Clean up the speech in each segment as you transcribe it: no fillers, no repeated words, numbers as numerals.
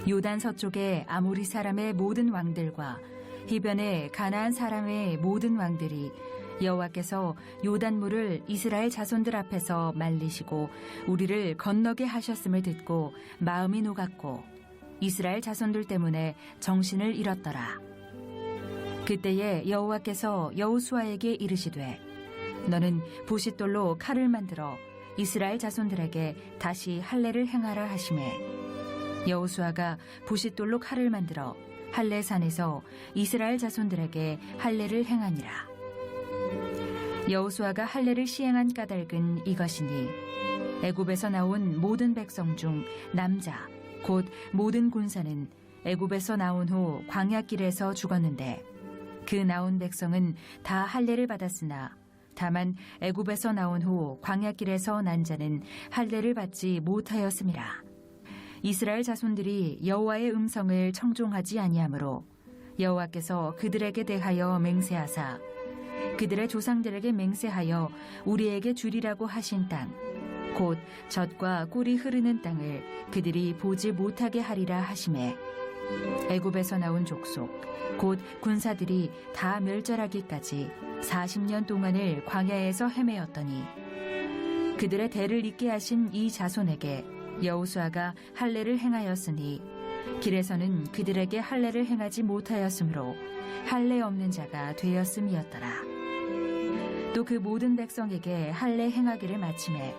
요단 서쪽의 아모리 사람의 모든 왕들과 해변의 가나안 사람의 모든 왕들이 여호와께서 요단물을 이스라엘 자손들 앞에서 말리시고 우리를 건너게 하셨음을 듣고 마음이 녹았고 이스라엘 자손들 때문에 정신을 잃었더라. 그때에 여호와께서 여호수아에게 이르시되 너는 부싯돌로 칼을 만들어 이스라엘 자손들에게 다시 할례를 행하라 하시매 여호수아가 부싯돌로 칼을 만들어 할례 산에서 이스라엘 자손들에게 할례를 행하니라. 여호수아가 할례를 시행한 까닭은 이것이니 애굽에서 나온 모든 백성 중 남자 곧 모든 군사는 애굽에서 나온 후 광야길에서 죽었는데 그 나온 백성은 다 할례를 받았으나 다만 애굽에서 나온 후 광야길에서 난 자는 할례를 받지 못하였음이라. 이스라엘 자손들이 여호와의 음성을 청종하지 아니하므로 여호와께서 그들에게 대하여 맹세하사 그들의 조상들에게 맹세하여 우리에게 주리라고 하신 땅 곧 젖과 꿀이 흐르는 땅을 그들이 보지 못하게 하리라 하시매 애굽에서 나온 족속 곧 군사들이 다 멸절하기까지 40년 동안을 광야에서 헤매었더니 그들의 대를 잇게 하신 이 자손에게 여호수아가 할례를 행하였으니 길에서는 그들에게 할례를 행하지 못하였으므로 할례 없는 자가 되었음이었더라. 또 그 모든 백성에게 할례 행하기를 마치매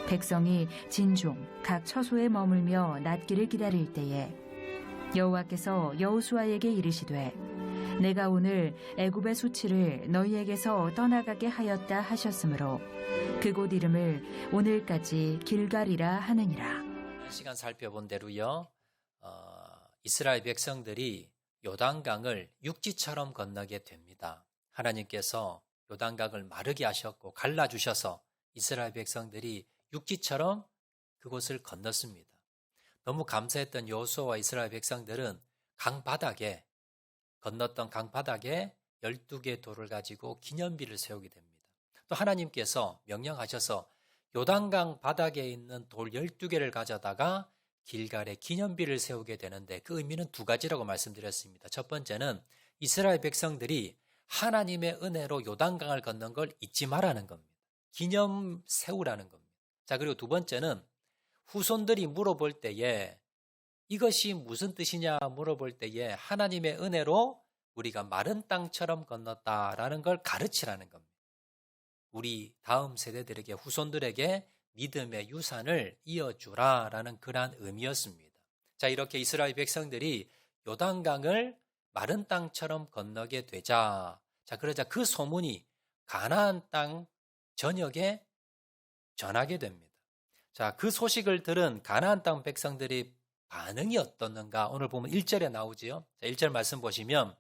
백성이 진종 각 처소에 머물며 낫기를 기다릴 때에 여호와께서 여호수아에게 이르시되 내가 오늘 애굽의 수치를 너희에게서 떠나가게 하였다 하셨으므로 그곳 이름을 오늘까지 길갈이라 하느니라. 이 시간 살펴본 대로요. 이스라엘 백성들이 요단강을 육지처럼 건너게 됩니다. 하나님께서 요단강을 마르게 하셨고 갈라주셔서 이스라엘 백성들이 육지처럼 그곳을 건넜습니다. 너무 감사했던 여호수아와 이스라엘 백성들은 강바닥에 건넜던 강바닥에 12개의 돌을 가지고 기념비를 세우게 됩니다. 또 하나님께서 명령하셔서 요단강 바닥에 있는 돌 12개를 가져다가 길갈에 기념비를 세우게 되는데 그 의미는 두 가지라고 말씀드렸습니다. 첫 번째는 이스라엘 백성들이 하나님의 은혜로 요단강을 건넌 걸 잊지 말라는 겁니다. 기념 세우라는 겁니다. 자, 그리고 두 번째는 후손들이 물어볼 때에 이것이 무슨 뜻이냐 물어볼 때에 하나님의 은혜로 우리가 마른 땅처럼 건넜다라는 걸 가르치라는 겁니다. 우리 다음 세대들에게 후손들에게 믿음의 유산을 이어주라라는 그러한 의미였습니다. 자, 이렇게 이스라엘 백성들이 요단강을 마른 땅처럼 건너게 되자 그러자 그 소문이 가나안 땅 전역에 전하게 됩니다. 자, 그 소식을 들은 가나안 땅 백성들의 반응이 어떻는가 오늘 보면 1절에 나오지요. 자, 1절 말씀 보시면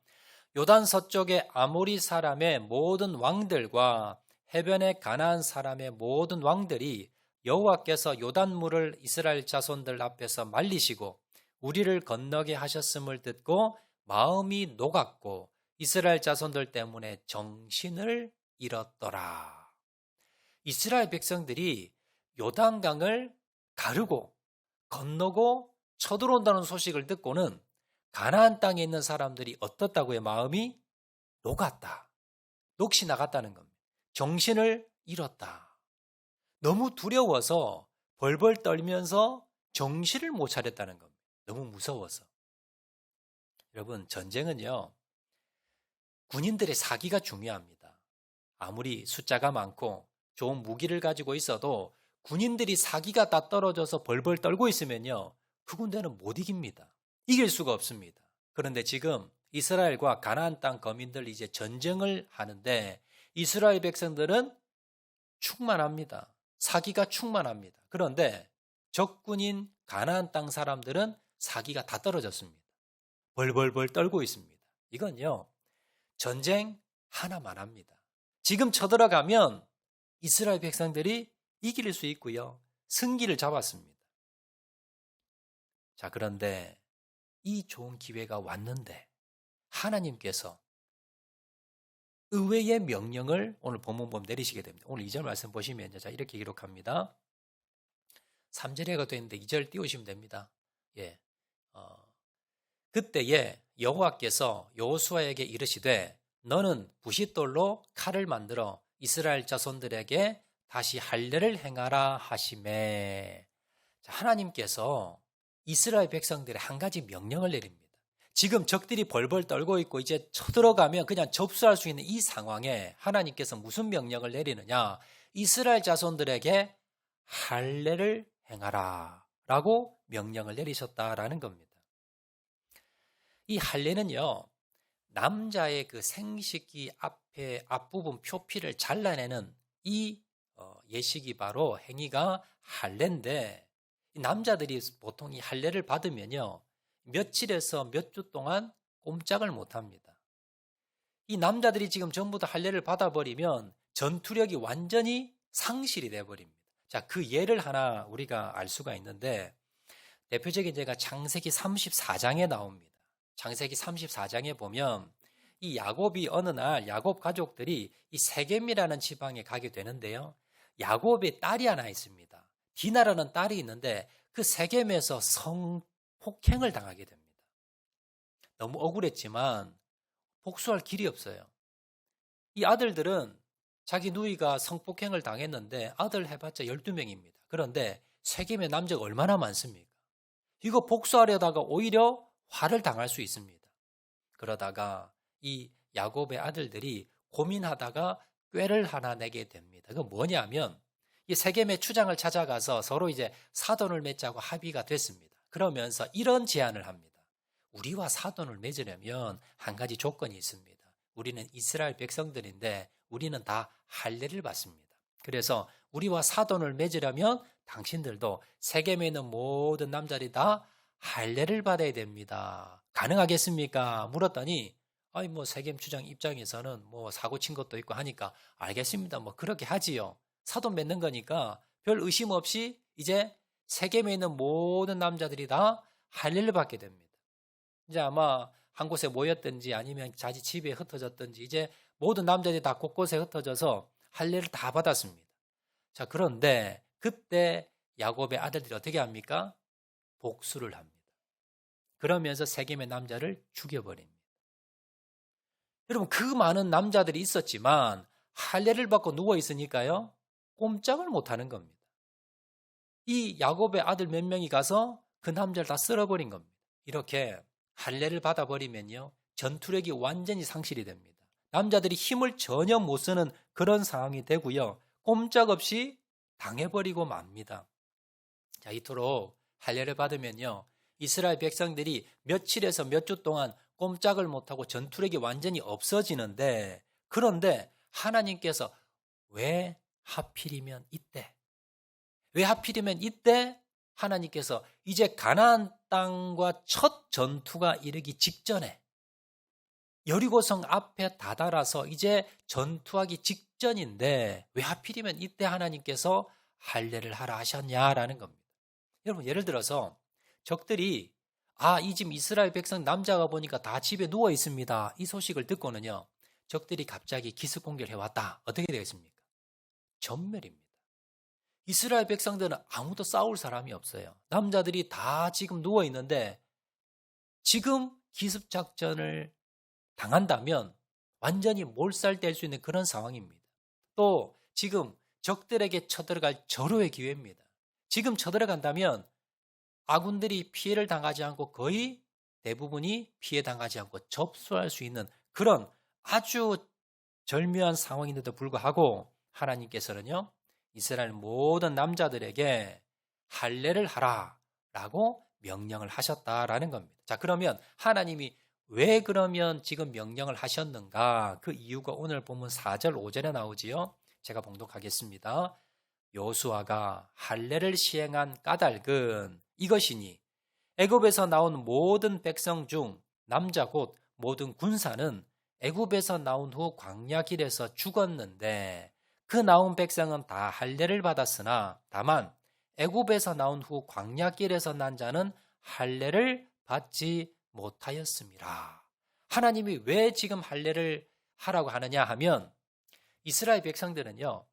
요단 서쪽의 아모리 사람의 모든 왕들과 해변의 가나안 사람의 모든 왕들이 여호와께서 요단물을 이스라엘 자손들 앞에서 말리시고 우리를 건너게 하셨음을 듣고 마음이 녹았고 이스라엘 자손들 때문에 정신을 잃었더라. 이스라엘 백성들이 요단강을 가르고 건너고 쳐들어온다는 소식을 듣고는 가나안 땅에 있는 사람들이 어떻다고요? 마음이 녹았다. 녹시 나갔다는 겁니다. 정신을 잃었다. 너무 두려워서 벌벌 떨면서 정신을 못 차렸다는 겁니다. 너무 무서워서. 여러분, 전쟁은요, 군인들의 사기가 중요합니다. 아무리 숫자가 많고 좋은 무기를 가지고 있어도 군인들이 사기가 다 떨어져서 벌벌 떨고 있으면요, 그 군대는 못 이깁니다. 이길 수가 없습니다. 그런데 지금 이스라엘과 가나안 땅 거민들 이제 전쟁을 하는데 이스라엘 백성들은 충만합니다. 사기가 충만합니다. 그런데 적군인 가나안 땅 사람들은 사기가 다 떨어졌습니다. 벌벌벌 떨고 있습니다. 이건요, 전쟁 하나만 합니다. 지금 쳐들어가면 이스라엘 백성들이 이길 수 있고요, 승기를 잡았습니다. 자, 그런데 이 좋은 기회가 왔는데 하나님께서 의외의 명령을 오늘 본문 보면 내리시게 됩니다. 오늘 2절 말씀 보시면 자, 이렇게 기록합니다. 3절에가 되는데 2절 띄우시면 됩니다. 예, 그때에 여호와께서 여호수아에게 이르시되 너는 부싯돌로 칼을 만들어 이스라엘 자손들에게 다시 할례를 행하라 하시매. 하나님께서 이스라엘 백성들의 한 가지 명령을 내립니다. 지금 적들이 벌벌 떨고 있고 이제 쳐들어가면 그냥 접수할 수 있는 이 상황에 하나님께서 무슨 명령을 내리느냐? 이스라엘 자손들에게 할례를 행하라 라고 명령을 내리셨다라는 겁니다. 이 할례는요, 남자의 그 생식기 앞부분 표피를 잘라내는 이 예식이 바로 행위가 할례인데, 남자들이 보통 이 할례를 받으면요, 며칠에서 몇 주 동안 꼼짝을 못 합니다. 이 남자들이 지금 전부 다 할례를 받아버리면 전투력이 완전히 상실이 돼버립니다. 자, 그 예를 하나 우리가 알 수가 있는데, 대표적인 예가 창세기 34장에 나옵니다. 창세기 34장에 보면 이 야곱이 어느 날 야곱 가족들이 이 세겜이라는 지방에 가게 되는데요. 야곱의 딸이 하나 있습니다. 디나라는 딸이 있는데 그 세겜에서 성폭행을 당하게 됩니다. 너무 억울했지만 복수할 길이 없어요. 이 아들들은 자기 누이가 성폭행을 당했는데 아들 해봤자 12명입니다. 그런데 세겜의 남자가 얼마나 많습니까? 이거 복수하려다가 오히려 화를 당할 수 있습니다. 그러다가 이 야곱의 아들들이 고민하다가 꾀를 하나 내게 됩니다. 그건 뭐냐면 이 세겜의 추장을 찾아가서 서로 이제 사돈을 맺자고 합의가 됐습니다. 그러면서 이런 제안을 합니다. 우리와 사돈을 맺으려면 한 가지 조건이 있습니다. 우리는 이스라엘 백성들인데 우리는 다 할례를 받습니다. 그래서 우리와 사돈을 맺으려면 당신들도 세겜에 있는 모든 남자들이 다 할례를 받아야 됩니다. 가능하겠습니까? 물었더니 아니 뭐 세겜 추장 입장에서는 뭐 사고 친 것도 있고 하니까 알겠습니다. 뭐 그렇게 하지요. 사돈 맺는 거니까 별 의심 없이 이제 세겜에 있는 모든 남자들이 다 할례를 받게 됩니다. 이제 아마 한 곳에 모였든지 아니면 자기 집에 흩어졌든지 이제 모든 남자들이 다 곳곳에 흩어져서 할례를 다 받았습니다. 자, 그런데 그때 야곱의 아들들이 어떻게 합니까? 복수를 합니다. 그러면서 세겜의 남자를 죽여버립니다. 여러분, 그 많은 남자들이 있었지만 할례를 받고 누워 있으니까요, 꼼짝을 못하는 겁니다. 이 야곱의 아들 몇 명이 가서 그 남자를 다 쓸어버린 겁니다. 이렇게 할례를 받아버리면요, 전투력이 완전히 상실이 됩니다. 남자들이 힘을 전혀 못 쓰는 그런 상황이 되고요, 꼼짝없이 당해버리고 맙니다. 자, 이토록 할례를 받으면요, 이스라엘 백성들이 며칠에서 몇 주 동안 꼼짝을 못하고 전투력이 완전히 없어지는데, 그런데 하나님께서 왜 하필이면 이때? 왜 하필이면 이때 하나님께서 이제 가나안 땅과 첫 전투가 이르기 직전에 여리고성 앞에 다다라서 이제 전투하기 직전인데 왜 하필이면 이때 하나님께서 할례를 하라 하셨냐라는 겁니다. 여러분, 예를 들어서 적들이 이 집 이스라엘 백성 남자가 보니까 다 집에 누워 있습니다. 이 소식을 듣고는요, 적들이 갑자기 기습 공격을 해왔다. 어떻게 되겠습니까? 전멸입니다. 이스라엘 백성들은 아무도 싸울 사람이 없어요. 남자들이 다 지금 누워 있는데 지금 기습 작전을 당한다면 완전히 몰살될 수 있는 그런 상황입니다. 또 지금 적들에게 쳐들어갈 절호의 기회입니다. 지금 쳐들어간다면 아군들이 피해를 당하지 않고 거의 대부분이 피해 당하지 않고 접수할 수 있는 그런 아주 절묘한 상황인데도 불구하고 하나님께서는요, 이스라엘 모든 남자들에게 할례를 하라라고 명령을 하셨다라는 겁니다. 자, 그러면 하나님이 왜 그러면 지금 명령을 하셨는가? 그 이유가 오늘 보면 4절 5절에 나오지요. 제가 봉독하겠습니다. 여호수아가 할례를 시행한 까닭은 이것이니 애굽에서 나온 모든 백성 중 남자 곧 모든 군사는 애굽에서 나온 후 광야 길에서 죽었는데 그 나온 백성은 다 할례를 받았으나 다만 애굽에서 나온 후 광야 길에서 난 자는 할례를 받지 못하였습니다. 하나님이 왜 지금 할례를 하라고 하느냐 하면 이스라엘 백성들은요,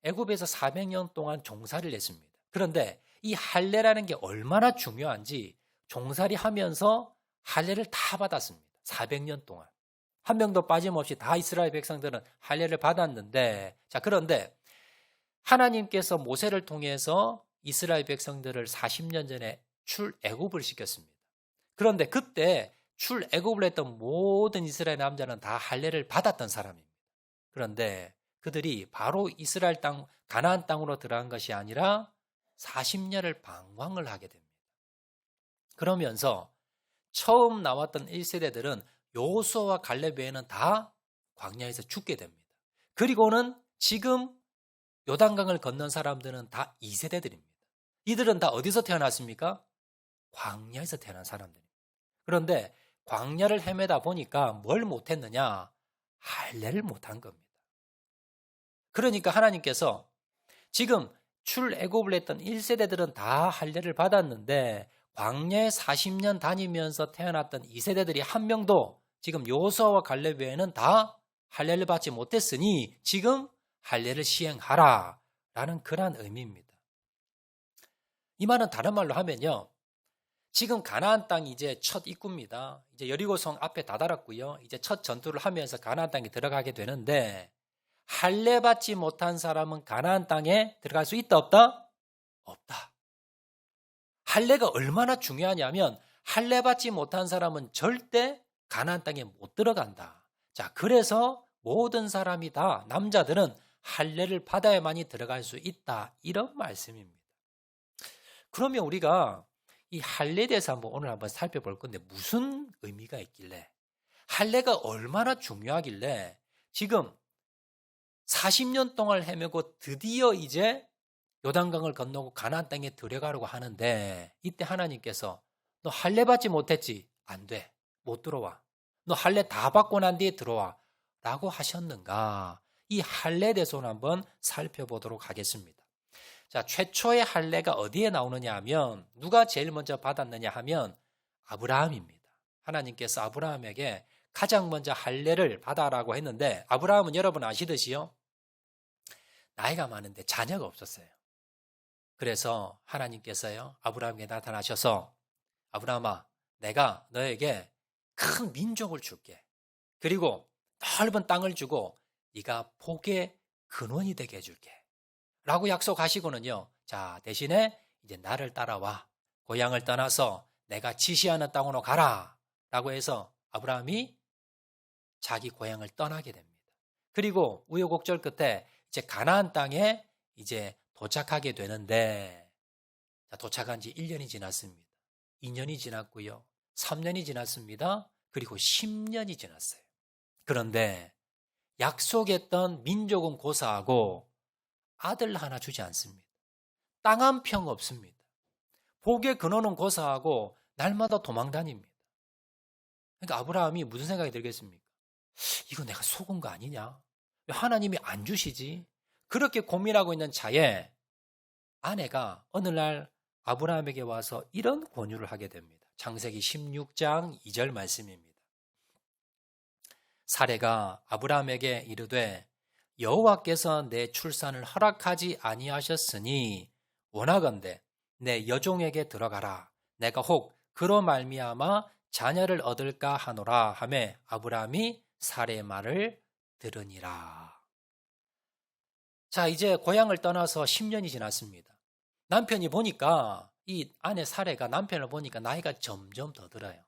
애굽에서 400년 동안 종살이를 했습니다. 그런데 이 할례라는 게 얼마나 중요한지 종살이 하면서 할례를 다 받았습니다. 400년 동안. 한 명도 빠짐없이 다 이스라엘 백성들은 할례를 받았는데, 자, 그런데 하나님께서 모세를 통해서 이스라엘 백성들을 40년 전에 출애굽을 시켰습니다. 그런데 그때 출애굽을 했던 모든 이스라엘 남자는 다 할례를 받았던 사람입니다. 그런데 그들이 바로 이스라엘 땅, 가나안 땅으로 들어간 것이 아니라 40년을 방황을 하게 됩니다. 그러면서 처음 나왔던 1세대들은 여호수아와 갈렙 외에는 다 광야에서 죽게 됩니다. 그리고는 지금 요단강을 건넌 사람들은 다 2세대들입니다. 이들은 다 어디서 태어났습니까? 광야에서 태어난 사람들입니다. 그런데 광야를 헤매다 보니까 뭘 못했느냐? 할례를 못한 겁니다. 그러니까 하나님께서 지금 출애굽을 했던 1세대들은 다 할례를 받았는데 광야에 40년 다니면서 태어났던 2세대들이 한 명도 지금 여호수아와 갈렙 외에는 다 할례를 받지 못했으니 지금 할례를 시행하라 라는 그러한 의미입니다. 이 말은 다른 말로 하면요, 지금 가나안 땅이 이제 첫 입구입니다. 이제 여리고성 앞에 다다랐고요. 이제 첫 전투를 하면서 가나안 땅에 들어가게 되는데 할례 받지 못한 사람은 가나안 땅에 들어갈 수 있다 없다? 없다. 할례가 얼마나 중요하냐면 할례 받지 못한 사람은 절대 가나안 땅에 못 들어간다. 자, 그래서 모든 사람이 다 남자들은 할례를 받아야만이 들어갈 수 있다. 이런 말씀입니다. 그러면 우리가 이 할례에 대해서 오늘 한번 살펴볼 건데 무슨 의미가 있길래, 할례가 얼마나 중요하길래 지금 40년 동안 헤매고 드디어 이제 요단강을 건너고 가나안 땅에 들어가려고 하는데 이때 하나님께서 너 할례 받지 못했지? 안 돼. 못 들어와. 너 할례 다 받고 난 뒤에 들어와. 라고 하셨는가? 이 할례에 대해서 오늘 한번 살펴보도록 하겠습니다. 자, 최초의 할례가 어디에 나오느냐 하면 누가 제일 먼저 받았느냐 하면 아브라함입니다. 하나님께서 아브라함에게 가장 먼저 할례를 받아라고 했는데 아브라함은 여러분 아시듯이요, 나이가 많은데 자녀가 없었어요. 그래서 하나님께서요 아브라함에게 나타나셔서 아브라함아, 내가 너에게 큰 민족을 줄게. 그리고 넓은 땅을 주고 네가 복의 근원이 되게 해줄게. 라고 약속하시고는요, 자, 대신에 이제 나를 따라와. 고향을 떠나서 내가 지시하는 땅으로 가라. 라고 해서 아브라함이 자기 고향을 떠나게 됩니다. 그리고 우여곡절 끝에 이제 가나안 땅에 이제 도착하게 되는데, 자, 도착한 지 1년이 지났습니다. 2년이 지났고요. 3년이 지났습니다. 그리고 10년이 지났어요. 그런데 약속했던 민족은 고사하고 아들 하나 주지 않습니다. 땅 한 평 없습니다. 복의 근원은 고사하고 날마다 도망다닙니다. 그러니까 아브라함이 무슨 생각이 들겠습니까? 이거 내가 속은 거 아니냐? 왜 하나님이 안 주시지? 그렇게 고민하고 있는 차에 아내가 어느 날 아브라함에게 와서 이런 권유를 하게 됩니다. 창세기 16장 2절 말씀입니다. 사레가 아브라함에게 이르되 여호와께서 내 출산을 허락하지 아니하셨으니 원하건대 내 여종에게 들어가라. 내가 혹 그로 말미암아 자녀를 얻을까 하노라 하매 아브라함이 사레의 말을 들으니라. 자, 이제 고향을 떠나서 10년이 지났습니다. 남편이 보니까 이 아내 사레가 남편을 보니까 나이가 점점 더 들어요.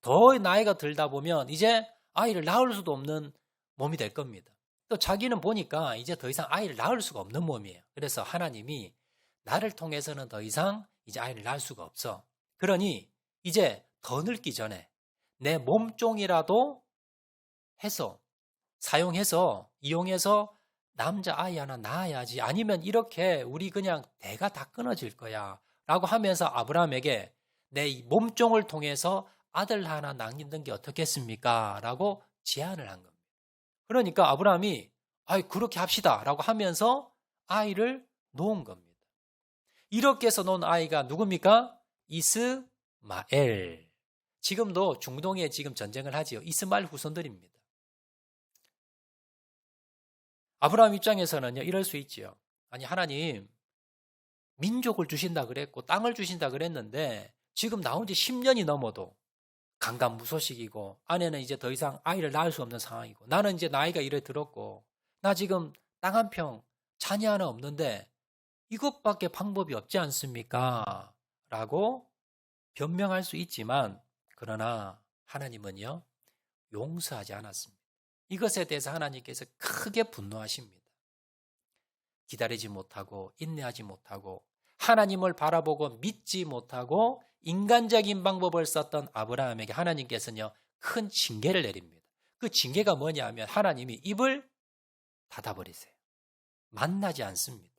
더 나이가 들다 보면 이제 아이를 낳을 수도 없는 몸이 될 겁니다. 또 자기는 보니까 이제 더 이상 아이를 낳을 수가 없는 몸이에요. 그래서 하나님이 나를 통해서는 더 이상 이제 아이를 낳을 수가 없어. 그러니 이제 더 늙기 전에 내 몸종이라도 해서 사용해서 이용해서 남자 아이 하나 낳아야지. 아니면 이렇게 우리 그냥 대가 다 끊어질 거야. 라고 하면서 아브라함에게 내 몸종을 통해서 아들 하나 낳는 게 어떻겠습니까? 라고 제안을 한 겁니다. 그러니까 아브라함이 그렇게 합시다. 라고 하면서 아이를 놓은 겁니다. 이렇게 해서 놓은 아이가 누굽니까? 이스마엘. 지금도 중동에 지금 전쟁을 하지요. 이스마엘 후손들입니다. 아브라함 입장에서는요, 이럴 수 있지요. 아니, 하나님, 민족을 주신다 그랬고, 땅을 주신다 그랬는데, 지금 나온 지 10년이 넘어도 강간무소식이고 아내는 이제 더 이상 아이를 낳을 수 없는 상황이고 나는 이제 나이가 이래 들었고 나 지금 땅 한 평 자녀 하나 없는데 이것밖에 방법이 없지 않습니까? 라고 변명할 수 있지만 그러나 하나님은요 용서하지 않았습니다. 이것에 대해서 하나님께서 크게 분노하십니다. 기다리지 못하고 인내하지 못하고 하나님을 바라보고 믿지 못하고 인간적인 방법을 썼던 아브라함에게 하나님께서는요 큰 징계를 내립니다. 그 징계가 뭐냐 하면 하나님이 입을 닫아버리세요. 만나지 않습니다.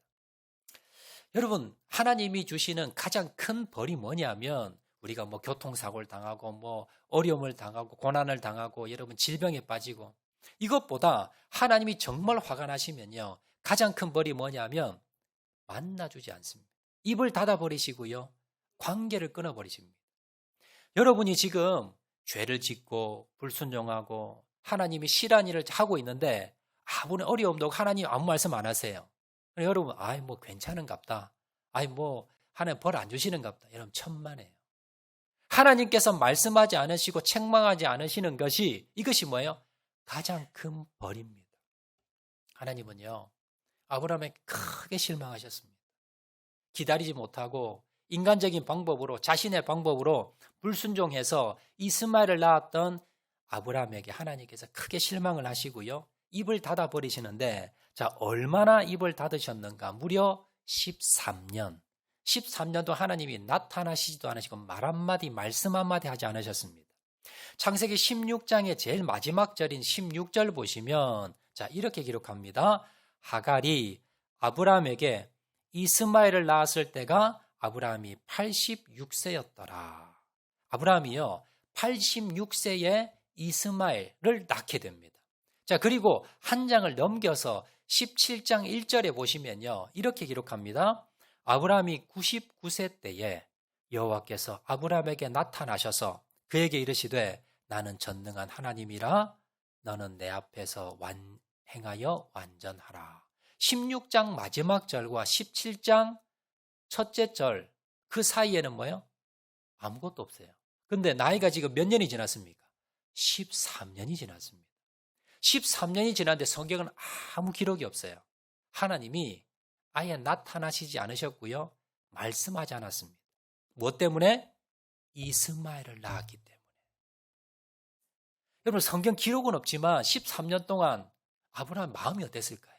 여러분 하나님이 주시는 가장 큰 벌이 뭐냐면 우리가 뭐 교통사고를 당하고 뭐 어려움을 당하고 고난을 당하고 여러분 질병에 빠지고 이것보다 하나님이 정말 화가 나시면요 가장 큰 벌이 뭐냐면 만나주지 않습니다. 입을 닫아버리시고요 관계를 끊어버리십니다. 여러분이 지금 죄를 짓고 불순종하고 하나님이 싫어하는 일을 하고 있는데 아무리 어려움도 하나님 아무 말씀 안 하세요. 여러분 아이 뭐 괜찮은갑다. 아이 뭐 하나님 벌 안 주시는갑다. 여러분 천만에요. 하나님께서 말씀하지 않으시고 책망하지 않으시는 것이 이것이 뭐예요? 가장 큰 벌입니다. 하나님은요 아브라함에게 크게 실망하셨습니다. 기다리지 못하고 인간적인 방법으로 자신의 방법으로 불순종해서 이스마엘을 낳았던 아브라함에게 하나님께서 크게 실망을 하시고요. 입을 닫아버리시는데 자 얼마나 입을 닫으셨는가? 무려 13년. 13년도 하나님이 나타나시지도 않으시고 말 한마디 말씀 한마디 하지 않으셨습니다. 창세기 16장의 제일 마지막 절인 16절 보시면 자 이렇게 기록합니다. 하갈이 아브라함에게 이스마엘을 낳았을 때가 아브라함이 86세였더라. 아브라함이요 86세에 이스마엘을 낳게 됩니다. 자 그리고 한 장을 넘겨서 17장 1절에 보시면요 이렇게 기록합니다. 아브라함이 99세 때에 여호와께서 아브라함에게 나타나셔서 그에게 이르시되 나는 전능한 하나님이라 너는 내 앞에서 행하여 완전하라. 16장 마지막 절과 17장 첫째 절 그 사이에는 뭐예요? 아무것도 없어요. 근데 나이가 지금 몇 년이 지났습니까? 13년이 지났습니다. 13년이 지났는데 성경은 아무 기록이 없어요. 하나님이 아예 나타나시지 않으셨고요. 말씀하지 않았습니다. 무엇 때문에? 이스마엘을 낳았기 때문에. 여러분 성경 기록은 없지만 13년 동안 아브라함 마음이 어땠을까요?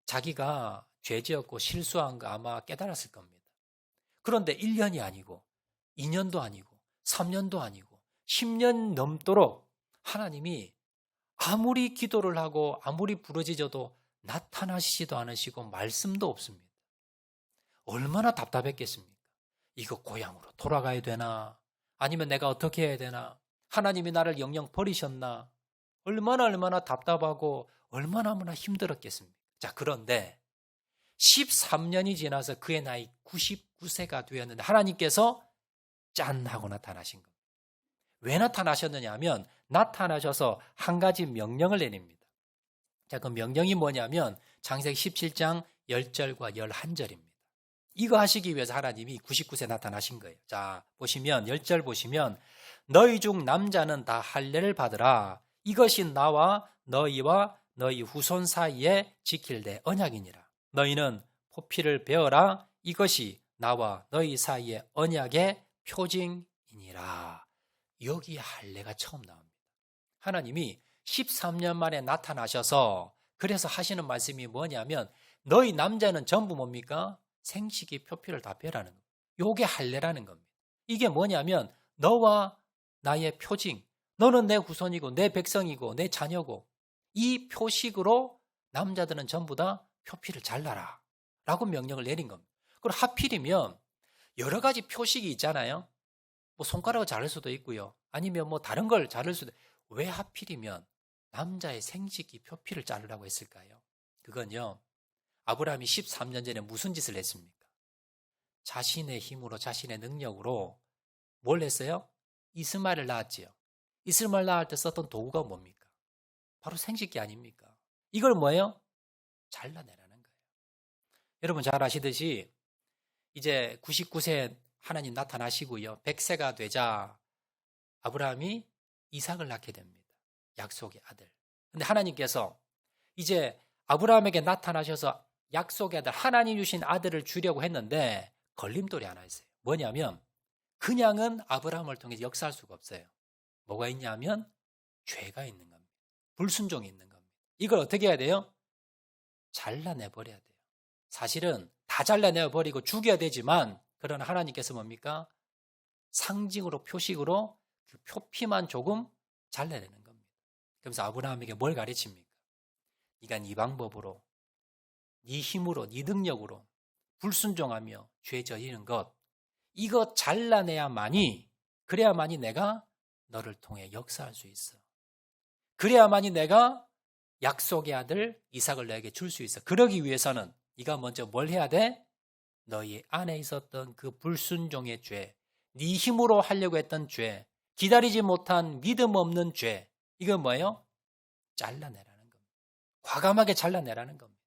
자기가 죄지었고 실수한 거 아마 깨달았을 겁니다. 그런데 1년이 아니고 2년도 아니고 3년도 아니고 10년 넘도록 하나님이 아무리 기도를 하고 아무리 부르짖어도 나타나시지도 않으시고 말씀도 없습니다. 얼마나 답답했겠습니까? 이거 고향으로 돌아가야 되나? 아니면 내가 어떻게 해야 되나? 하나님이 나를 영영 버리셨나? 얼마나 답답하고 얼마나 힘들었겠습니까? 자, 그런데 13년이 지나서 그의 나이 99세가 되었는데 하나님께서 짠 하고 나타나신 겁니다. 왜 나타나셨느냐 하면 나타나셔서 한 가지 명령을 내립니다. 자, 그 명령이 뭐냐면 창세기 17장 10절과 11절입니다. 이거 하시기 위해서 하나님이 99세 나타나신 거예요. 자, 보시면 10절 보시면 너희 중 남자는 다 할례를 받으라. 이것이 나와 너희와 너희 후손 사이에 지킬 내 언약이니라. 너희는 포피를 베어라. 이것이 나와 너희 사이의 언약의 표징이니라. 여기 할례가 처음 나옵니다. 하나님이 13년 만에 나타나셔서 그래서 하시는 말씀이 뭐냐면 너희 남자는 전부 뭡니까? 생식기 표피를 다 베라는 겁니다. 요게 할례라는 겁니다. 이게 뭐냐면 너와 나의 표징, 너는 내 후손이고 내 백성이고 내 자녀고 이 표식으로 남자들은 전부 다 표피를 잘라라 라고 명령을 내린 겁니다. 그리고 하필이면 여러 가지 표식이 있잖아요. 뭐 손가락을 자를 수도 있고요. 아니면 뭐 다른 걸 자를 수도. 왜 하필이면 남자의 생식기 표피를 자르라고 했을까요? 그건요. 아브라함이 13년 전에 무슨 짓을 했습니까? 자신의 힘으로 자신의 능력으로 뭘 했어요? 이스마엘을 낳았지요. 이스마엘 낳을 때 썼던 도구가 뭡니까? 바로 생식기 아닙니까? 이걸 뭐예요? 잘라내라는 거예요. 여러분 잘 아시듯이 이제 99세 하나님 나타나시고요. 100세가 되자 아브라함이 이삭을 낳게 됩니다. 약속의 아들. 근데 하나님께서 이제 아브라함에게 나타나셔서 약속의 아들, 하나님 주신 아들을 주려고 했는데 걸림돌이 하나 있어요. 뭐냐면 그냥은 아브라함을 통해서 역사할 수가 없어요. 뭐가 있냐면 죄가 있는 겁니다. 불순종이 있는 겁니다. 이걸 어떻게 해야 돼요? 잘라내버려야 돼요. 사실은 다 잘라내버리고 죽여야 되지만 그러나 하나님께서 뭡니까? 상징으로 표식으로 그 표피만 조금 잘라내는 겁니다. 그래서 아브라함에게 뭘 가르칩니까? 네가 네 방법으로, 네 힘으로, 네 능력으로 불순종하며 죄 저지른 것, 이거 잘라내야만이, 그래야만이 내가 너를 통해 역사할 수 있어. 그래야만이 내가 약속의 아들 이삭을 너에게 줄 수 있어. 그러기 위해서는 네가 먼저 뭘 해야 돼? 너희 안에 있었던 그 불순종의 죄, 네 힘으로 하려고 했던 죄, 기다리지 못한 믿음 없는 죄, 이건 뭐예요? 잘라내라는 겁니다. 과감하게 잘라내라는 겁니다.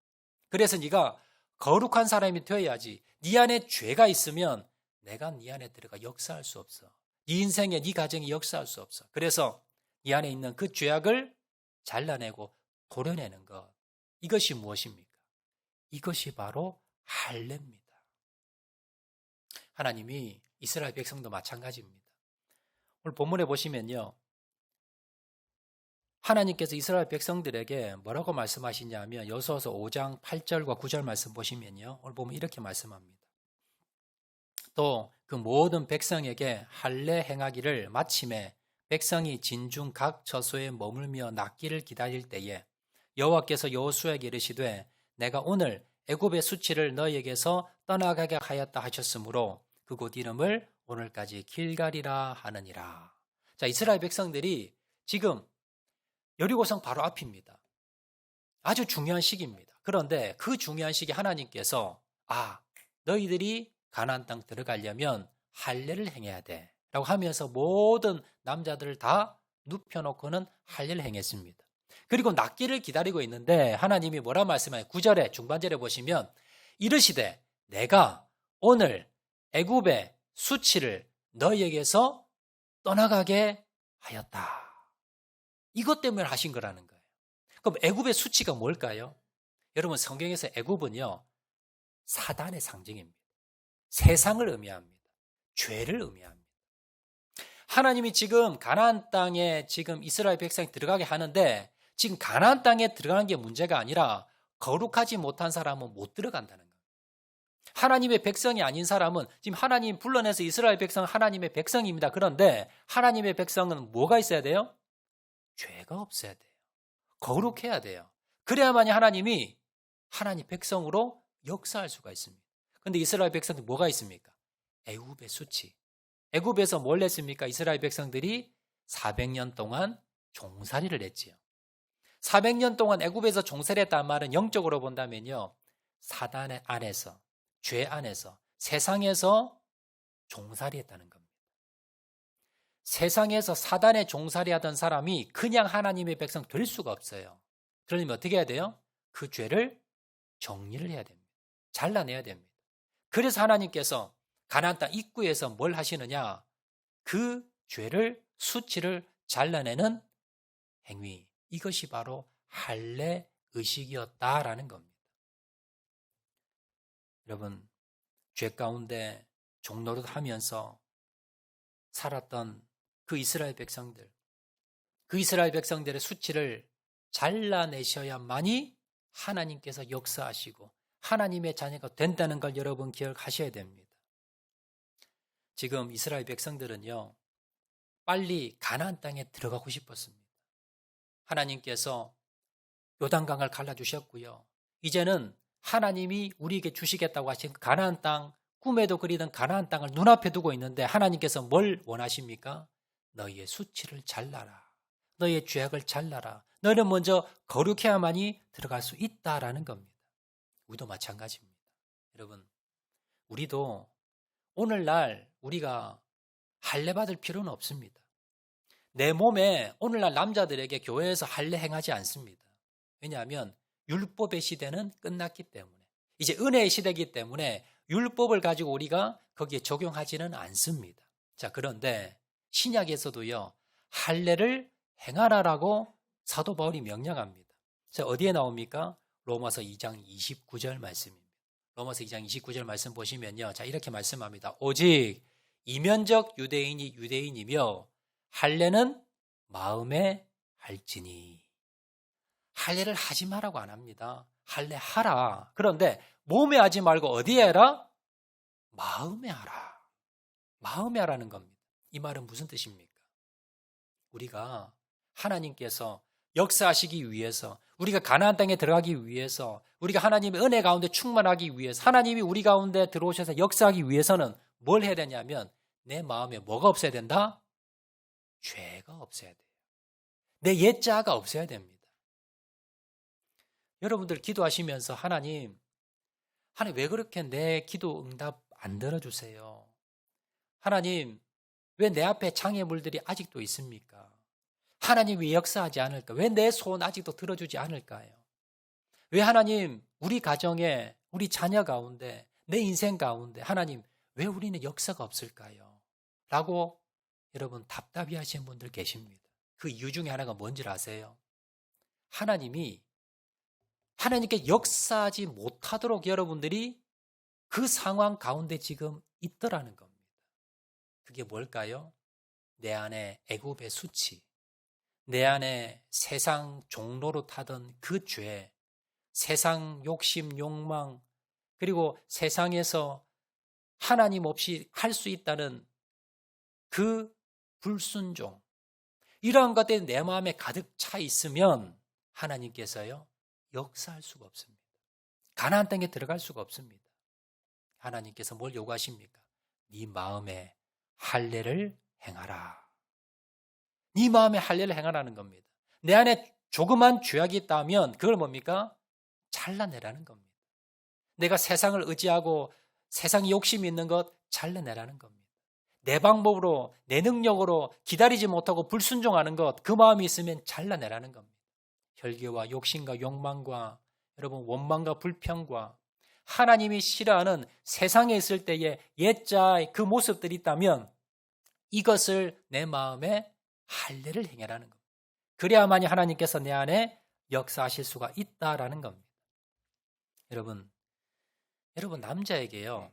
그래서 네가 거룩한 사람이 되어야지. 네 안에 죄가 있으면 내가 네 안에 들어가 역사할 수 없어. 네 인생에, 네 가정이 역사할 수 없어. 그래서 네 안에 있는 그 죄악을 잘라내고 도려내는 것. 이것이 무엇입니까? 이것이 바로 할례입니다. 하나님이 이스라엘 백성도 마찬가지입니다. 오늘 본문에 보시면요. 하나님께서 이스라엘 백성들에게 뭐라고 말씀하시냐면 여호수아서 5장 8절과 9절 말씀 보시면요. 오늘 보면 이렇게 말씀합니다. 또 그 모든 백성에게 할례 행하기를 마침에 백성이 진중 각 처소에 머물며 낫기를 기다릴 때에 여호와께서 여호수아에게 이르시되 내가 오늘 애굽의 수치를 너희에게서 떠나가게 하였다 하셨으므로 그곳 이름을 오늘까지 길갈이라 하느니라. 자, 이스라엘 백성들이 지금 여리고성 바로 앞입니다. 아주 중요한 시기입니다. 그런데 그 중요한 시기에 하나님께서 너희들이 가나안 땅 들어가려면 할례를 행해야 돼 라고 하면서 모든 남자들을 다 눕혀놓고는 할례를 행했습니다. 그리고 낫기를 기다리고 있는데 하나님이 뭐라 말씀하세요? 9절에 중반절에 보시면 이르시되 내가 오늘 애굽의 수치를 너희에게서 떠나가게 하였다. 이것 때문에 하신 거라는 거예요. 그럼 애굽의 수치가 뭘까요? 여러분 성경에서 애굽은요 사단의 상징입니다. 세상을 의미합니다. 죄를 의미합니다. 하나님이 지금 가나안 땅에 지금 이스라엘 백성이 들어가게 하는데 지금 가나안 땅에 들어가는 게 문제가 아니라 거룩하지 못한 사람은 못 들어간다는 거예요. 하나님의 백성이 아닌 사람은 지금 하나님 불러내서 이스라엘 백성은 하나님의 백성입니다. 그런데 하나님의 백성은 뭐가 있어야 돼요? 죄가 없어야 돼요. 거룩해야 돼요. 그래야만이 하나님이 하나님 백성으로 역사할 수가 있습니다. 그런데 이스라엘 백성들 뭐가 있습니까? 애굽의 수치. 애굽에서 뭘 했습니까? 이스라엘 백성들이 400년 동안 종살이를 했지요. 400년 동안 애굽에서 종살이 했다는 말은 영적으로 본다면요. 사단의 안에서, 죄 안에서, 세상에서 종살이 했다는 겁니다. 세상에서 사단의 종살이 하던 사람이 그냥 하나님의 백성 될 수가 없어요. 그러면 어떻게 해야 돼요? 그 죄를 정리를 해야 됩니다. 잘라내야 됩니다. 그래서 하나님께서 가나안 땅 입구에서 뭘 하시느냐? 그 죄를, 수치를 잘라내는 행위. 이것이 바로 할례 의식이었다라는 겁니다. 여러분, 죄 가운데 종노릇하면서 살았던 그 이스라엘 백성들, 그 이스라엘 백성들의 수치를 잘라내셔야만이 하나님께서 역사하시고 하나님의 자녀가 된다는 걸 여러분 기억하셔야 됩니다. 지금 이스라엘 백성들은요, 빨리 가나안 땅에 들어가고 싶었습니다. 하나님께서 요단강을 갈라주셨고요. 이제는 하나님이 우리에게 주시겠다고 하신 가나안 땅, 꿈에도 그리던 가나안 땅을 눈앞에 두고 있는데 하나님께서 뭘 원하십니까? 너희의 수치를 잘라라. 너희의 죄악을 잘라라. 너희는 먼저 거룩해야만이 들어갈 수 있다라는 겁니다. 우리도 마찬가지입니다. 여러분, 우리도 오늘날 우리가 할례 받을 필요는 없습니다. 내 몸에 오늘날 남자들에게 교회에서 할례 행하지 않습니다. 왜냐하면 율법의 시대는 끝났기 때문에 이제 은혜의 시대이기 때문에 율법을 가지고 우리가 거기에 적용하지는 않습니다. 자, 그런데 신약에서도요, 할례를 행하라라고 사도 바울이 명령합니다. 자, 어디에 나옵니까? 로마서 2장 29절 말씀입니다. 로마서 2장 29절 말씀 보시면요, 자, 이렇게 말씀합니다. 오직 이면적 유대인이 유대인이며 할례는 마음에 할지니. 할례를 하지 마라고 안 합니다. 할례 하라. 그런데 몸에 하지 말고 어디에 해라? 마음에 하라. 마음에 하라는 겁니다. 이 말은 무슨 뜻입니까? 우리가 하나님께서 역사하시기 위해서, 우리가 가나안 땅에 들어가기 위해서, 우리가 하나님의 은혜 가운데 충만하기 위해서, 하나님이 우리 가운데 들어오셔서 역사하기 위해서는 뭘 해야 되냐면 내 마음에 뭐가 없어야 된다? 죄가 없어야 돼요. 내 옛자가 없어야 됩니다. 여러분들 기도하시면서 하나님 왜 그렇게 내 기도 응답 안 들어주세요? 하나님, 왜 내 앞에 장애물들이 아직도 있습니까? 하나님 왜 역사하지 않을까? 왜 내 소원 아직도 들어주지 않을까요? 왜 하나님 우리 가정에, 우리 자녀 가운데, 내 인생 가운데 하나님 왜 우리는 역사가 없을까요? 라고 여러분 답답해 하시는 분들 계십니다. 그 이유 중에 하나가 뭔지 아세요? 하나님께 역사하지 못하도록 여러분들이 그 상황 가운데 지금 있더라는 겁니다. 그게 뭘까요? 내 안에 애굽의 수치, 내 안에 세상 종로로 타던 그 죄, 세상 욕심, 욕망, 그리고 세상에서 하나님 없이 할 수 있다는 그 불순종, 이러한 것들이 내 마음에 가득 차 있으면 하나님께서요, 역사할 수가 없습니다. 가나안 땅에 들어갈 수가 없습니다. 하나님께서 뭘 요구하십니까? 네 마음에 할례를 행하라. 네 마음에 할례를 행하라는 겁니다. 내 안에 조그만 죄악이 있다면 그걸 뭡니까? 잘라내라는 겁니다. 내가 세상을 의지하고 세상에 욕심이 있는 것 잘라내라는 겁니다. 내 방법으로, 내 능력으로 기다리지 못하고 불순종하는 것, 그 마음이 있으면 잘라내라는 겁니다. 혈기와 욕심과 욕망과 여러분 원망과 불평과 하나님이 싫어하는 세상에 있을 때의 옛자의 그 모습들이 있다면 이것을 내 마음에 할례를 행하라는 겁니다. 그래야만이 하나님께서 내 안에 역사하실 수가 있다라는 겁니다. 여러분 남자에게요,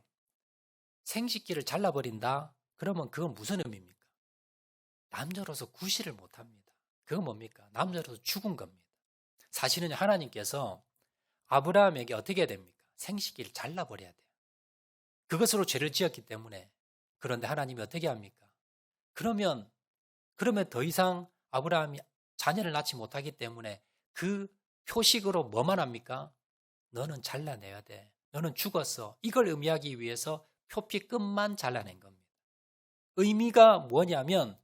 생식기를 잘라버린다? 그러면 그건 무슨 의미입니까? 남자로서 구실을 못합니다. 그건 뭡니까? 남자로서 죽은 겁니다. 사실은 하나님께서 아브라함에게 어떻게 해야 됩니까? 생식기를 잘라버려야 돼요. 그것으로 죄를 지었기 때문에. 그런데 하나님이 어떻게 합니까? 그러면 더 이상 아브라함이 자녀를 낳지 못하기 때문에 그 표식으로 뭐만 합니까? 너는 잘라내야 돼. 너는 죽었어. 이걸 의미하기 위해서 표피 끝만 잘라낸 겁니다. 의미가 뭐냐면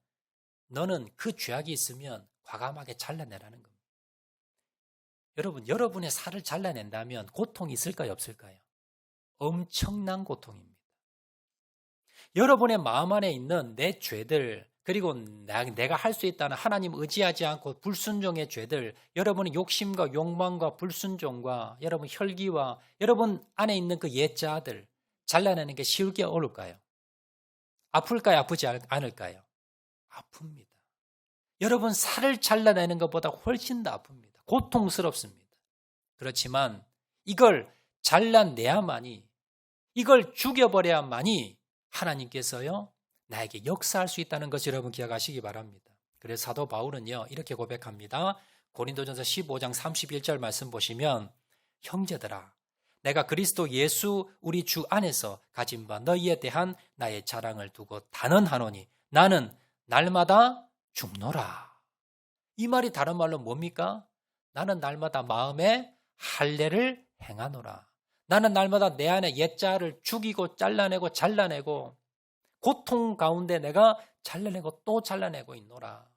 너는 그 죄악이 있으면 과감하게 잘라내라는 겁니다. 여러분, 여러분의 살을 잘라낸다면 고통이 있을까요, 없을까요? 엄청난 고통입니다. 여러분의 마음 안에 있는 내 죄들, 그리고 내가 할 수 있다는 하나님 의지하지 않고 불순종의 죄들, 여러분의 욕심과 욕망과 불순종과 여러분 혈기와 여러분 안에 있는 그 옛자들 잘라내는 게 쉬울게 어려울까요? 아플까요, 아프지 않을까요? 아픕니다. 여러분 살을 잘라내는 것보다 훨씬 더 아픕니다. 고통스럽습니다. 그렇지만 이걸 잘라내야만이, 이걸 죽여버려야만이 하나님께서요 나에게 역사할 수 있다는 것을 여러분 기억하시기 바랍니다. 그래서 사도 바울은요 이렇게 고백합니다. 고린도전서 15장 31절 말씀 보시면, 형제들아, 내가 그리스도 예수 우리 주 안에서 가진 바 너희에 대한 나의 자랑을 두고 단언하노니 나는 날마다 죽노라. 이 말이 다른 말로 뭡니까? 나는 날마다 마음에 할례를 행하노라. 나는 날마다 내 안에 옛자를 죽이고 잘라내고 고통 가운데 내가 잘라내고 또 잘라내고 있노라.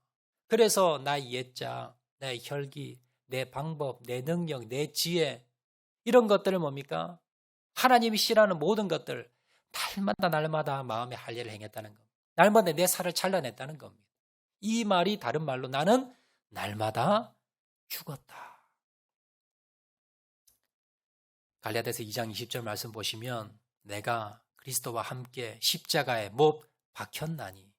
그래서 나의 옛자, 내 혈기, 내 방법, 내 능력, 내 지혜, 이런 것들을 뭡니까? 하나님이 싫어하는 모든 것들 날마다 마음에 할례를 행했다는 겁니다. 날마다 내 살을 잘라냈다는 겁니다. 이 말이 다른 말로 나는 날마다 죽었다. 갈라디아서 2장 20절 말씀 보시면, 내가 그리스도와 함께 십자가에 못 박혔나니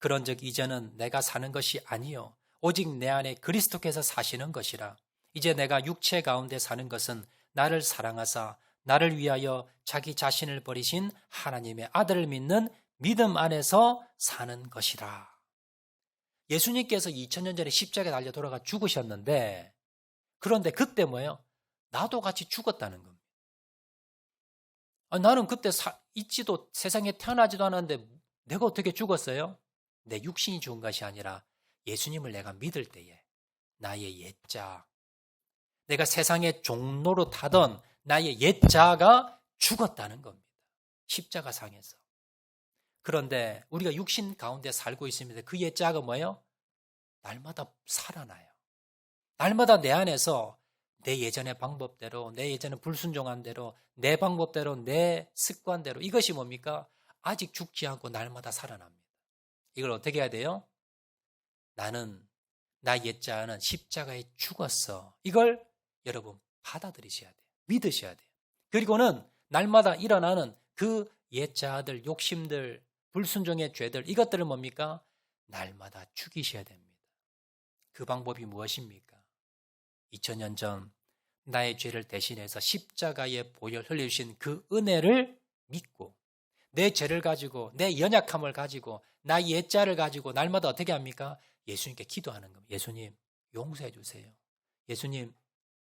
그런즉 이제는 내가 사는 것이 아니요 오직 내 안에 그리스도께서 사시는 것이라. 이제 내가 육체 가운데 사는 것은 나를 사랑하사 나를 위하여 자기 자신을 버리신 하나님의 아들을 믿는 믿음 안에서 사는 것이라. 예수님께서 2000년 전에 십자가에 달려 돌아가 죽으셨는데, 그런데 그때 뭐예요? 나도 같이 죽었다는 겁니다. 나는 그때 있지도 세상에 태어나지도 않았는데 내가 어떻게 죽었어요? 내 육신이 죽은 것이 아니라 예수님을 내가 믿을 때에 나의 옛자, 내가 세상의 종로로 타던 나의 옛자가 죽었다는 겁니다. 십자가상에서. 그런데 우리가 육신 가운데 살고 있습니다. 그 옛자가 뭐예요? 날마다 살아나요. 날마다 내 안에서 내 예전의 방법대로, 내 예전에 불순종한 대로, 내 방법대로, 내 습관대로, 이것이 뭡니까? 아직 죽지 않고 날마다 살아납니다. 이걸 어떻게 해야 돼요? 나는, 나 옛자는 십자가에 죽었어. 이걸 여러분 받아들이셔야 돼요. 믿으셔야 돼요. 그리고는 날마다 일어나는 그 옛자들, 욕심들, 불순종의 죄들, 이것들은 뭡니까? 날마다 죽이셔야 됩니다. 그 방법이 무엇입니까? 2000년 전 나의 죄를 대신해서 십자가에 보혈 흘려주신 그 은혜를 믿고 내 죄를 가지고 내 연약함을 가지고 나의 옛자를 가지고 날마다 어떻게 합니까? 예수님께 기도하는 겁니다. 예수님 용서해 주세요.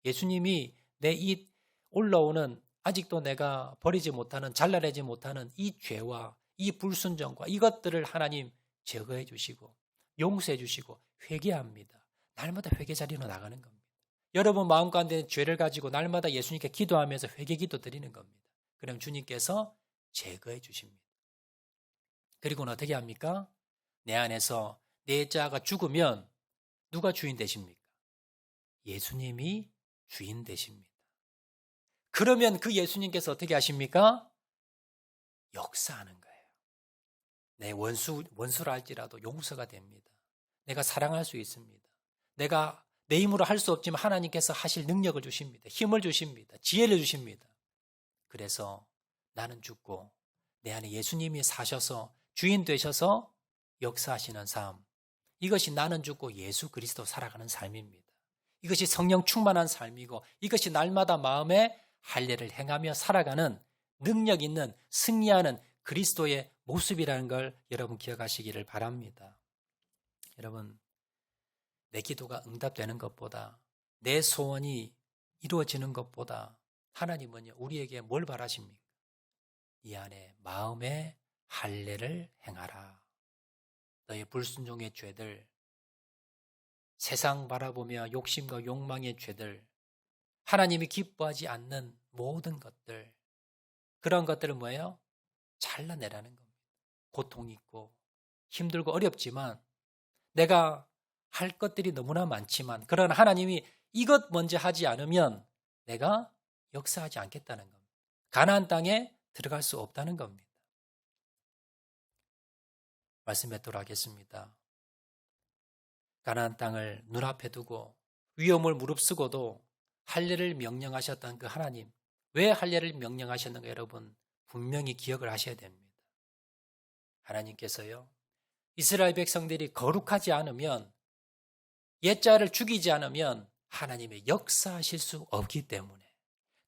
예수님이 내 이 올라오는 아직도 내가 버리지 못하는 잘라내지 못하는 이 죄와 이 불순종과 이것들을 하나님 제거해 주시고 용서해 주시고 회개합니다. 날마다 회개 자리로 나가는 겁니다. 여러분 마음 가운데 죄를 가지고 날마다 예수님께 기도하면서 회개 기도 드리는 겁니다. 그럼 주님께서 제거해 주십니다. 그리고는 어떻게 합니까? 내 안에서 내 자가 죽으면 누가 주인 되십니까? 예수님이 주인 되십니다. 그러면 그 예수님께서 어떻게 하십니까? 역사하는 거예요. 내 원수라 할지라도 용서가 됩니다. 내가 사랑할 수 있습니다. 내가 내 힘으로 할 수 없지만 하나님께서 하실 능력을 주십니다. 힘을 주십니다. 지혜를 주십니다. 그래서 나는 죽고 내 안에 예수님이 사셔서 주인 되셔서 역사하시는 삶. 이것이 나는 죽고 예수 그리스도 살아가는 삶입니다. 이것이 성령 충만한 삶이고 이것이 날마다 마음에 할례를 행하며 살아가는 능력 있는 승리하는 그리스도의 모습이라는 걸 여러분 기억하시기를 바랍니다. 여러분 내 기도가 응답되는 것보다 내 소원이 이루어지는 것보다 하나님은요 우리에게 뭘 바라십니까? 이 안에 마음의 할례를 행하라. 너의 불순종의 죄들, 세상 바라보며 욕심과 욕망의 죄들, 하나님이 기뻐하지 않는 모든 것들, 그런 것들은 뭐예요? 잘라내라는 겁니다. 고통 있고 힘들고 어렵지만 내가 할 것들이 너무나 많지만 그러나 하나님이 이것 먼저 하지 않으면 내가 역사하지 않겠다는 겁니다. 가나안 땅에 들어갈 수 없다는 겁니다. 말씀 맺도록 하겠습니다. 가나안 땅을 눈앞에 두고 위험을 무릅쓰고도 할례를 명령하셨던 그 하나님, 왜 할례를 명령하셨는가 여러분 분명히 기억을 하셔야 됩니다. 하나님께서요 이스라엘 백성들이 거룩하지 않으면 옛자를 죽이지 않으면 하나님의 역사하실 수 없기 때문에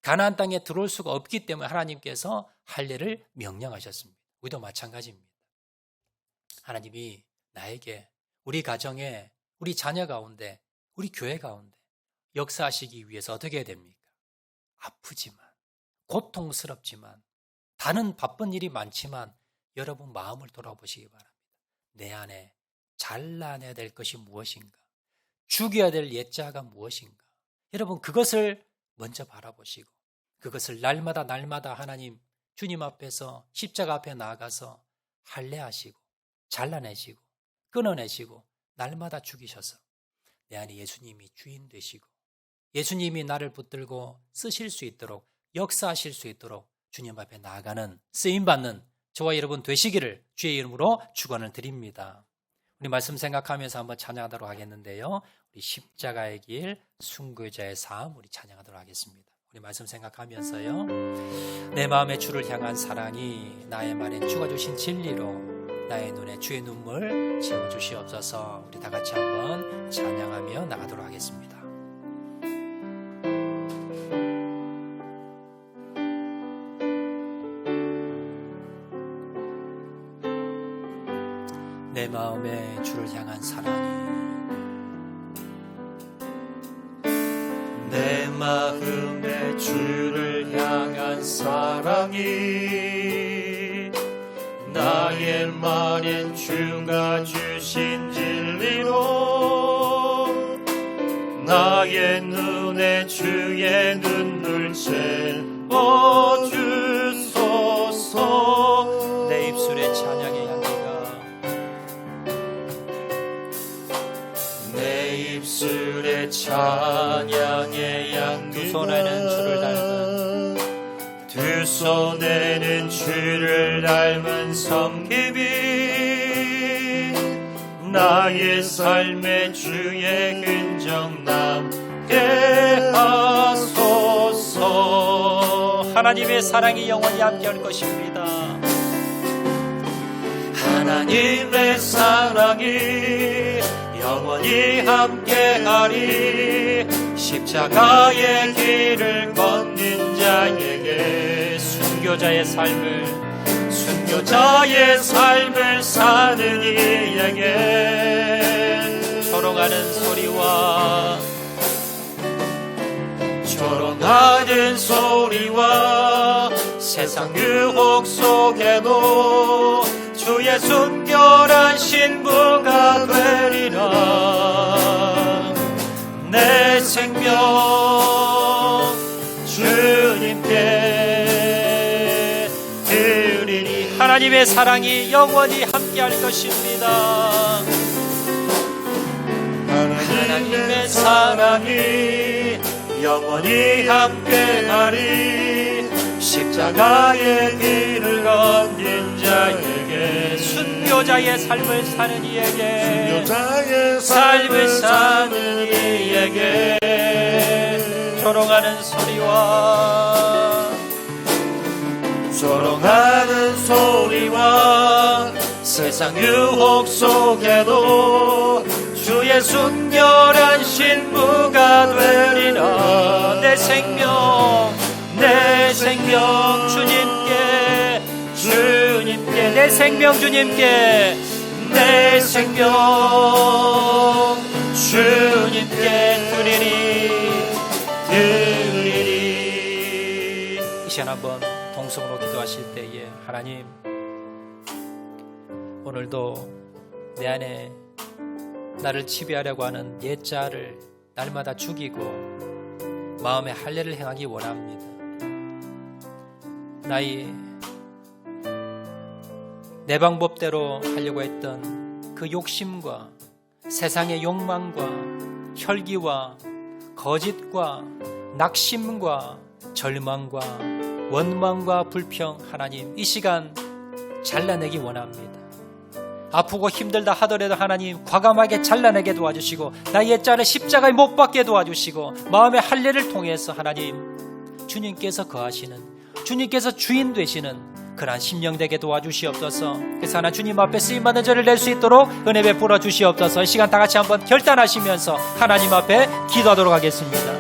가나안 땅에 들어올 수가 없기 때문에 하나님께서 할례를 명령하셨습니다. 우리도 마찬가지입니다. 하나님이 나에게 우리 가정에 우리 자녀 가운데 우리 교회 가운데 역사하시기 위해서 어떻게 해야 됩니까? 아프지만 고통스럽지만 다른 바쁜 일이 많지만 여러분 마음을 돌아보시기 바랍니다. 내 안에 잘라내야 될 것이 무엇인가? 죽여야 될 옛자가 무엇인가? 여러분 그것을 먼저 바라보시고 그것을 날마다 하나님 주님 앞에서 십자가 앞에 나아가서 할례하시고 잘라내시고 끊어내시고 날마다 죽이셔서 내 안에 예수님이 주인 되시고 예수님이 나를 붙들고 쓰실 수 있도록 역사하실 수 있도록 주님 앞에 나아가는 쓰임받는 저와 여러분 되시기를 주의 이름으로 축원을 드립니다. 우리 말씀 생각하면서 한번 찬양하도록 하겠는데요. 우리 십자가의 길 순교자의 삶 우리 찬양하도록 하겠습니다. 우리 말씀 생각하면서요. 내 마음의 주를 향한 사랑이 나의 말에 주가 주신 진리로 나의 눈에 주의 눈물 채워주시옵소서. 우리 다 같이 한번 찬양하며 나가도록 하겠습니다. 내 마음에 주를 향한 사랑이, 내 마음에 주를 향한 사랑이, 나의 말엔 주가 주신 진리로, 나의 눈에 주의 눈물 채워주소서. 내 입술에 찬양의 향기가, 내 입술에 찬양의 향기가, 두 손에는 주를 닮은, 두 손에는 주를 닮은 섬김이, 나의 삶에 주의 흔적 남게 하소서. 하나님의 사랑이 영원히 함께할 것입니다. 하나님의 사랑이 영원히 함께하리. 십자가의 길을 걷는 자에게 순교자의 삶을 사는 이에게 조롱하는 소리와 세상 유혹 속에도 주의 순결한 신부가 되리라. 내 생명 주님께 드리리. 하나님의 사랑이 영원히 함께할 것입니다. 하나님의 사랑이 영원히 함께하리. 십자가의 길을 걷는 자에게, 순교자의 삶을 사는 이에게, 삶을 사는 이에게 조롱하는 소리와 세상 유혹 속에도 주의 순결한 신부가 되리라. 내 생명 주님께, 내 생명 주님께, 내 생명 주님께 드리리. 이 시간 한번 동성으로 기도하실 때에, 하나님, 오늘도 내 안에 나를 지배하려고 하는 옛자를 날마다 죽이고 마음의 할례를 행하기 원합니다. 내 방법대로 하려고 했던 그 욕심과 세상의 욕망과 혈기와 거짓과 낙심과 절망과 원망과 불평, 하나님 이 시간 잘라내기 원합니다. 아프고 힘들다 하더라도 하나님 과감하게 잘라내게 도와주시고, 나의 옛자를 십자가에 못 박게 도와주시고, 마음의 할례를 통해서 하나님 주님께서 거하시는, 주님께서 주인 되시는 그러한 심령 되게 도와주시옵소서. 그래서 하나 주님 앞에 쓰임받는 저를 낼 수 있도록 은혜 베풀어 주시옵소서. 이 시간 다 같이 한번 결단하시면서 하나님 앞에 기도하도록 하겠습니다.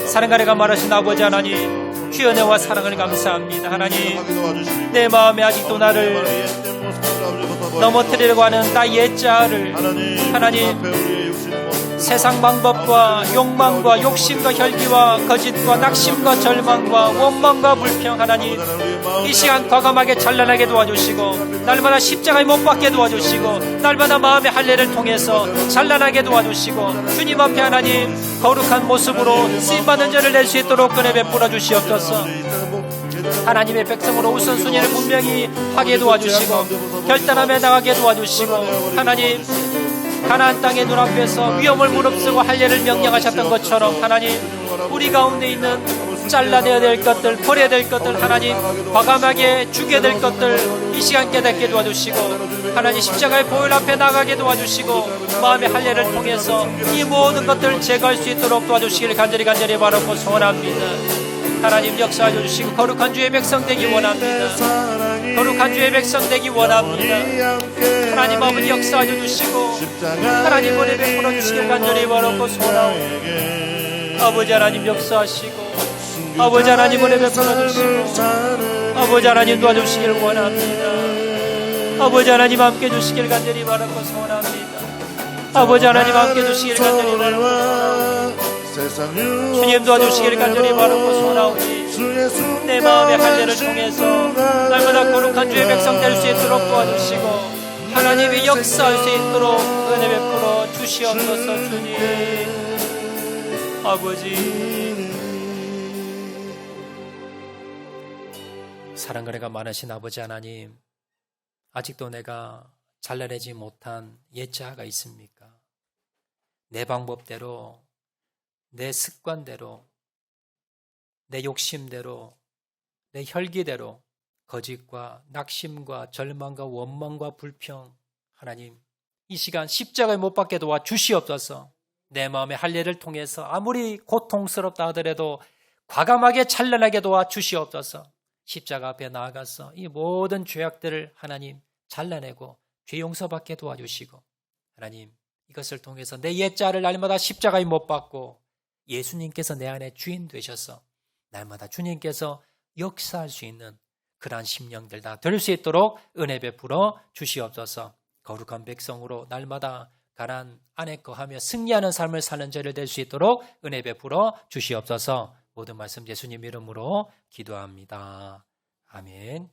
사랑가래가 말하신 아버지 하나님, 주의 은혜와 사랑을 감사합니다. 하나님, 내 마음에 아직도 나를 넘어뜨리려고 하는 나의 옛자를 하나님 세상 방법과 욕망과 욕심과 혈기와 거짓과 낙심과 절망과 원망과 불평, 하나님 이 시간 과감하게 잘라내게 도와주시고, 날마다 십자가에 못 박게 도와주시고, 날마다 마음의 할례를 통해서 잘라내게 도와주시고, 주님 앞에 하나님 거룩한 모습으로 쓰임받는 자를 낼 수 있도록 은혜 베풀어 주시옵소서. 하나님의 백성으로 우선순위를 분명히 하게 도와주시고, 결단하며 나가게 도와주시고, 하나님 가나안 땅의 눈앞에서 위험을 무릅쓰고 할례를 명령하셨던 것처럼 하나님 우리 가운데 있는 잘라내야 될 것들, 버려야 될 것들, 하나님 과감하게 주게 될 것들 이 시간 깨닫게 도와주시고, 하나님 십자가의 보혈 앞에 나가게 도와주시고, 마음의 할례를 통해서 이 모든 것들을 제거할 수 있도록 도와주시기를 간절히 바라고 소원합니다. 하나님 역사하여 주시고 거룩한 주의 백성 되기 원합니다. 거룩한 주의 백성 되기 원합니다. 하나님 아버지 역사하여 주시고 하나님 은혜 베풀어 주시길 간절히 바라고 소원하옵니다. 아버지 하나님 역사하시고 아버지 하나님 은혜 베풀어 주시고 아버지 하나님 도와주시길 원합니다. 아버지 하나님 함께 주시길 간절히 바라고 소원합니다. 아버지 하나님 함께 주시길 간절히 바라고 소원합니다. 주님 도와주시길 간절히 바라고 소원하오니 내 마음의 할례를 통해서 날마다 거룩한 주의 백성 될 수 있도록 도와주시고 하나님이 역사할 수 있도록 은혜 베풀어 주시옵소서. 주님 아버지, 사랑 은혜가 많으신 아버지 하나님, 아직도 내가 잘라내지 못한 옛자아가 있습니까? 내 방법대로, 내 습관대로, 내 욕심대로, 내 혈기대로 거짓과 낙심과 절망과 원망과 불평, 하나님 이 시간 십자가에 못 박게 도와 주시옵소서. 내 마음의 할례를 통해서 아무리 고통스럽다 하더라도 과감하게 찬란하게 도와 주시옵소서. 십자가 앞에 나아가서 이 모든 죄악들을 하나님 잘라내고 죄 용서받게 도와주시고, 하나님 이것을 통해서 내 옛자를 날마다 십자가에 못 박고 예수님께서 내 안에 주인 되셔서 날마다 주님께서 역사할 수 있는 그러한 심령들 다 될 수 있도록 은혜 베풀어 주시옵소서. 거룩한 백성으로 날마다 가난 안에 거하며 승리하는 삶을 사는 자를 될 수 있도록 은혜 베풀어 주시옵소서. 모든 말씀 예수님 이름으로 기도합니다. 아멘.